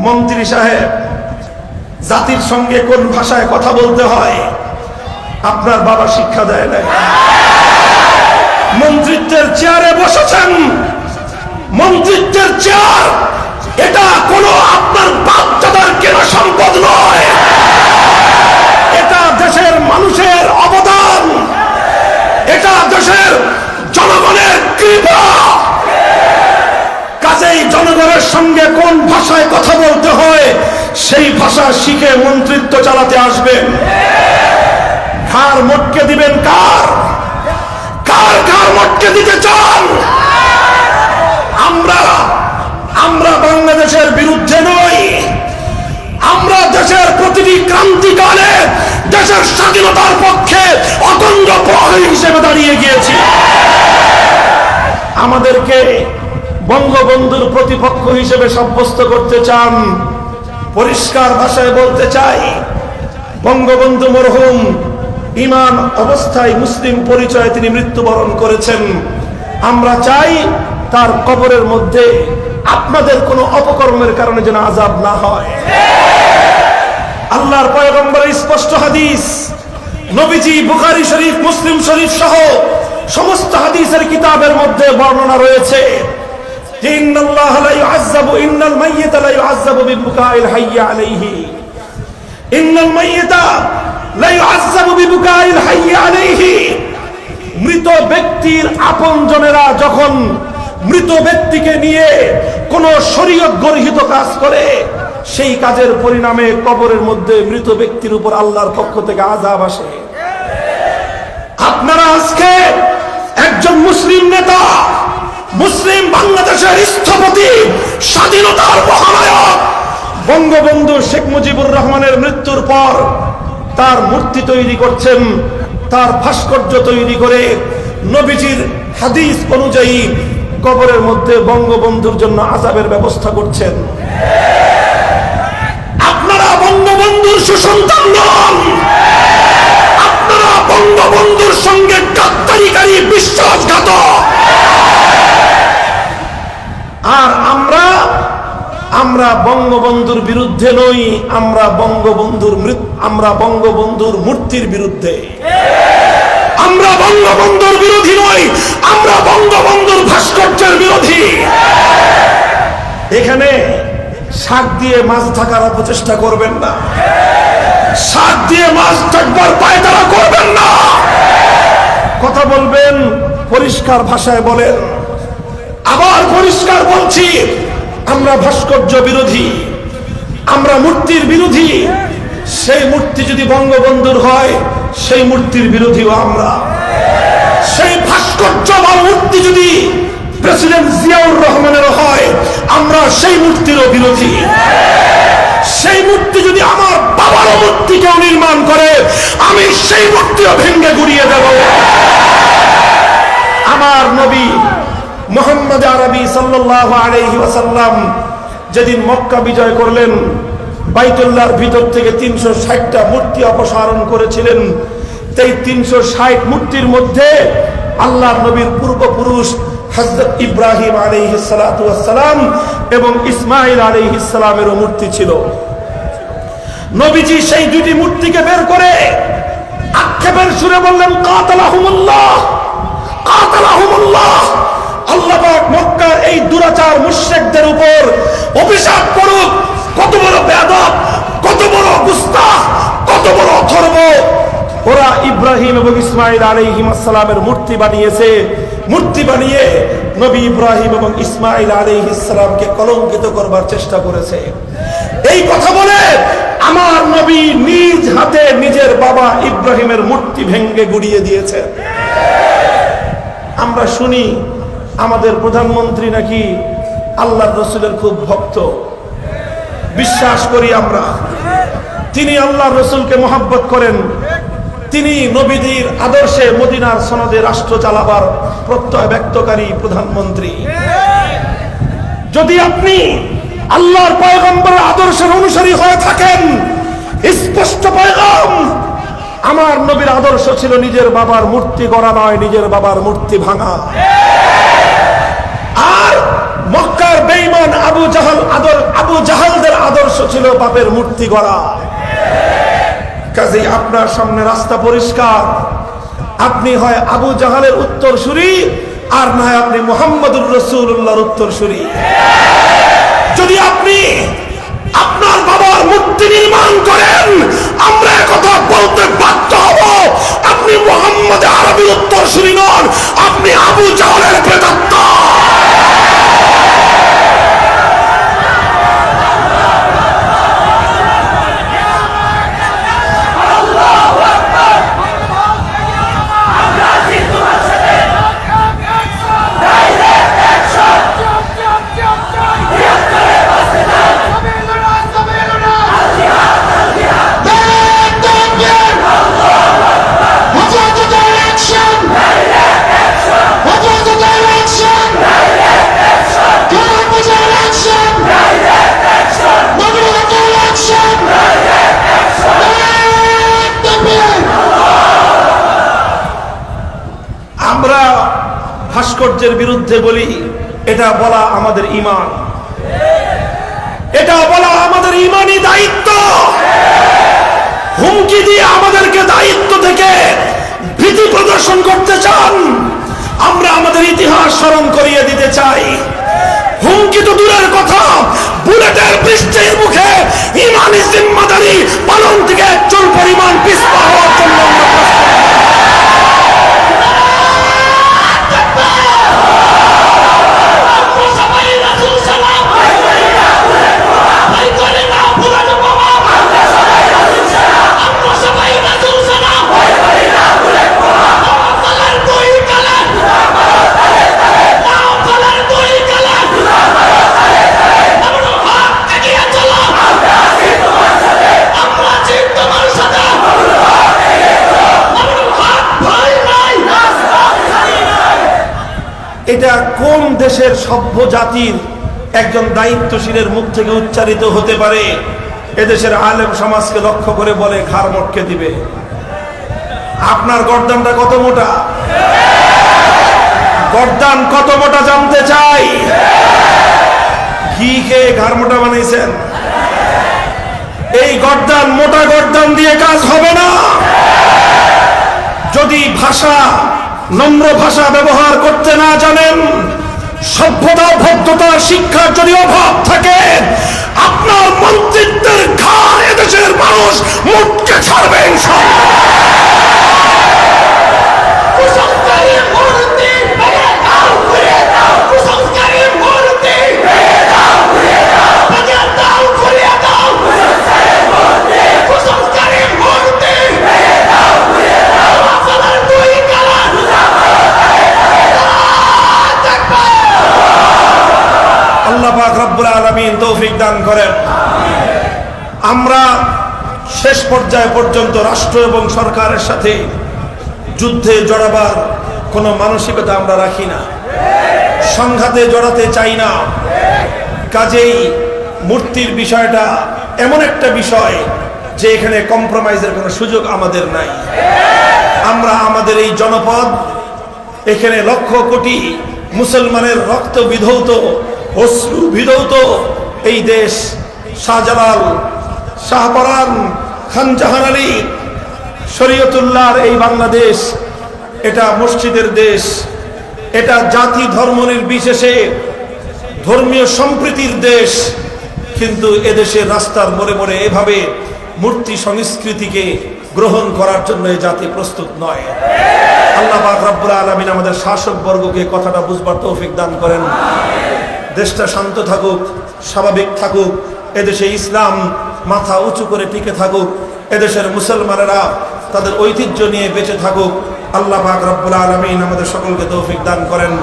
মন্ত্রী সাহেব, জাতির সঙ্গে কোন ভাষায় কথা বলতে হয় আপনার বাবা শিক্ষা দেয় নাই। মন্ত্রিত্বের চেয়ারে বসেছেন, মন্ত্রিত্বের চেয়ার এটা কোনো আপনার বাপ দাদার কেনা সম্পদ নয়, এটা দেশের মানুষের অবদান, এটা দেশের জনগণের কৃপা। কাজেই জনগণের সঙ্গে কোন ভাষায় কথা বলতে হয় সেই ভাষা শিখে মন্ত্রিত্ব চালাতে আসবেন। ঘাড় মটকে দিবেন কার? কার ঘাড় মটকে দিতে চান? আমরা বাংলাদেশের বিরুদ্ধে নই, আমরা দেশের প্রতিটি ক্রান্তিকালে দেশের স্বাধীনতার পক্ষে অতন্দ্র প্রহরী হিসেবে দাঁড়িয়ে গিয়েছি। আমাদেরকে বঙ্গবন্ধুর প্রতিপক্ষ হিসেবে সাব্যস্ত করতে চান? পরিষ্কার ভাষায় বলতে চাই, বঙ্গবন্ধু মরহুম ঈমান অবস্থায় মুসলিম পরিচয়ে তিনি মৃত্যুবরণ করেছেন। আমরা চাই তার কবরের মধ্যে আপনাদের কোনো অপকর্মের কারণে যেন আযাব না হয়। আল্লাহর পয়গম্বরের স্পষ্ট হাদিস, নবীজি বুখারী শরীফ, মুসলিম শরীফ সহ সমস্ত হাদিসের কিতাবের মধ্যে বর্ণনা রয়েছে, ইন্নাল্লাহ লা ইউআযযাবু ইন্নাল মাইয়িতা লা ইউআযযাবু বিবুকাইল হাইয়্যি আলাইহি, ইন্নাল মাইয়িতা লা ইউআযযাবু বিবুকাইল হাইয়্যি আলাইহি। মৃত ব্যক্তির আপনজনেরা যখন মৃত ব্যক্তিকে নিয়ে কোন শরীয়ত গর্হিত কাজ করে, সেই কাজের পরিণামে কবরের মধ্যে মৃত ব্যক্তির উপর আল্লাহর পক্ষ থেকে আযাব আসে। আপনারা আজকে একজন মুসলিম নেতা, মুসলিম বাংলাদেশের স্থপতি, স্বাধীনতার মহানায়ক বঙ্গবন্ধু শেখ মুজিবুর রহমানের মৃত্যুর পর তার মূর্তি তৈরি করছেন, তার ভাস্কর্য তৈরি করে নবীজির হাদিস অনুযায়ী কবরের মধ্যে বঙ্গবন্ধুর জন্য আযাবের ব্যবস্থা করছেন। আপনারা বঙ্গবন্ধুর সুসন্তান নন, আপনারা বঙ্গবন্ধুর সঙ্গে গাদ্দারিকারী বিশ্বাসঘাতক। আর আমরা বঙ্গবন্ধুর বিরুদ্ধে নই, আমরা বঙ্গবন্ধুর মূর্তির বিরুদ্ধে। আমরা বঙ্গবন্ধুর বিরোধী নই, আমরা বঙ্গবন্ধুর ভাস্কর্যের বিরোধী। এখানে শাক দিয়ে মাছ ঢাকার অপচেষ্টা করবেন না, শাক দিয়ে মাছ ঢাকবার পায়তারা করবেন না। কথা বলবেন পরিষ্কার ভাষায় বলেন। আবার পরিষ্কার বলছি, আমরা ভাস্কর্য বিরোধী, আমরা মূর্তির বিরোধী। সেই মূর্তি যদি বঙ্গবন্ধুর হয়, সেই মূর্তির বিরোধীও আমরা। সেই ভাস্কর্য বা মূর্তি যদি প্রেসিডেন্ট জিয়াউর রহমানের হয়, আমরা সেই মূর্তিরও বিরোধী। সেই মূর্তি যদি আমার বাবারও মূর্তি কেউ নির্মাণ করে, আমি সেই মূর্তিও ভেঙে গুড়িয়ে দেব। আমার নবী মুহাম্মদ আরবি সাল্লাল্লাহু আলাইহি ওয়াসাল্লাম যেদিন মক্কা বিজয় করলেন, বাইতুল্লাহর ভিতর থেকে 360টা মূর্তি অপসারণ করেছিলেন। এই 360 মূর্তির মধ্যে আল্লাহর নবীর পূর্বপুরুষ হযরত ইব্রাহিম আলাইহিস সালাতু ওয়াস সালাম এবং ইসমাঈল আলাইহিস সালামের মূর্তি ছিল। নবীজি সেই দুটি মূর্তিকে বের করে আক্ষেপের সুরে বললেন, কাতালাহুমুল্লাহ, কাতালাহুমুল্লাহ। আল্লাহ পাক মক্কার এই দুরাচার মুশরিকদের উপর অভিশাপ করুক। কত বড় বেয়াদব, কত বড় গুস্তাখ, কত বড় অথর্ব। ওরা ইব্রাহিম এবং ইসমাঈল আলাইহিস সালামের মূর্তি বানিয়েছে। মূর্তি বানিয়ে নবী ইব্রাহিম এবং ইসমাঈল আলাইহিস সালামকে কলঙ্কিত করবার চেষ্টা করেছে। এই কথা বলে আমার নবী নিজ হাতে নিজের বাবা ইব্রাহিমের মূর্তি ভেঙে গুড়িয়ে দিয়েছে। আমরা শুনি আমাদের প্রধানমন্ত্রী নাকি আল্লাহর রাসূলের খুব ভক্ত। বিশ্বাস করি আমরা, তিনি আল্লাহর রাসূলকে মহব্বত করেন। তিনি নবীদের আদর্শে মদিনার সনদে রাষ্ট্র চালাবার প্রত্যয় ব্যক্তকারী প্রধানমন্ত্রী। যদি আপনি আল্লাহর পয়গম্বরের আদর্শের অনুসারী হয়ে থাকেন, স্পষ্ট পয়গাম, আমার নবীর আদর্শ ছিল নিজের বাবার মূর্তি গড়া নয়, নিজের বাবার মূর্তি ভাঙা। আর মক্কার বেঈমান আবু জাহালদের আদর্শ ছিল পাপের মূর্তি গড়া। কাজেই আপনার সামনে রাস্তা পরিষ্কার, আপনি হয় আবু জাহালের উত্তরসূরি, আর না হয় আপনি মুহাম্মদুর রাসূলুল্লাহর উত্তরসূরি। যদি আপনি আপনার বাবার মূর্তি নির্মাণ করেন, আমরা কথা বলতে বাধ্য হব, আপনি মুহাম্মদ আরবীর উত্তরসূরি নন, আপনি আবু জাহলের প্রেতাত্মা। আমরা ভাস্কর্যের বিরুদ্ধে বলি, এটা বলা আমাদের ঈমান, এটা বলা আমাদের ঈমানি দায়িত্ব। হুমকি দিয়ে আমাদেরকে দায়িত্ব থেকে ভীতি প্রদর্শন করতে চান। আমরা আমাদের ইতিহাস স্মরণ করিয়ে দিতে চাই। হুমকি তো দূরের কথা, বুলেটের বৃষ্টির মুখে ঈমানি জিম্মাদারি পালন থেকে চুল পরিমাণ পিছপা হওয়ার জন্য এটা কোন দেশের সভ্য জাতির একজন দায়িত্বশীলের মুখ থেকে উচ্চারিত হতে পারে? এদেশের আলেম সমাজকে লক্ষ্য করে বলে ঘাড় মটকে দিবে। আপনার গর্দানটা কত মোটা? গর্দান কত মোটা জানতে চাই। ঘি খেয়ে ঘাড় মোটা বানাইছেন। এই গর্দান, মোটা গর্দান দিয়ে কাজ হবে না। যদি ভাষা, নম্র ভাষা ব্যবহার করতে না জানেন, সভ্যতা ভদ্রতা শিক্ষার যদি অভাব থাকে, আপনার মন্ত্রিত্বের ঘাড় এদেশের মানুষ মুটকে ছাড়বে ইনশাআল্লাহ। আল্লাহ পাক রব্বুল আলামিন তৌফিক দান করেন। আমরা শেষ পর্যায় পর্যন্ত রাষ্ট্র এবং সরকারের সাথে যুদ্ধে জড়াবার কোনো মানসিকতা আমরা রাখি না, সংঘাতে জড়াতে চাই না। কাজেই মূর্তির বিষয়টা এমন একটা বিষয় যে এখানে কম্প্রোমাইজের কোনো সুযোগ আমাদের নাই। আমরা আমাদের এই জনপদ, এখানে লক্ষ কোটি মুসলমানের রক্ত বিধৌত, অশ্রু বিধৌত এই দেশ, শাহজালাল, শাহপরান, খান জাহান আলী, শরীয়তুল্লাহর এই বাংলাদেশ, এটা মসজিদের দেশ, এটা জাতি ধর্ম নির্বিশেষে ধর্মীয় সম্প্রীতির দেশ। কিন্তু এদেশের রাস্তার মোড়ে মোড়ে এভাবে মূর্তি সংস্কৃতিকে গ্রহণ করার জন্য এই জাতি প্রস্তুত নয়। আল্লাহ পাক রব্বুল আলামিন আমাদের শাসক বর্গকে কথাটা বুঝবার তৌফিক দান করেন। দেশটা শান্ত থাকুক, স্বাভাবিক থাকুক, এদেশে ইসলাম মাথা উঁচু করে টিকে থাকুক, এদেশের মুসলমানেরা তাদের ঐতিহ্য নিয়ে বেঁচে থাকুক। আল্লাহ পাক রব্বুল আলামিন আমাদের সকলকে তৌফিক দান করেন।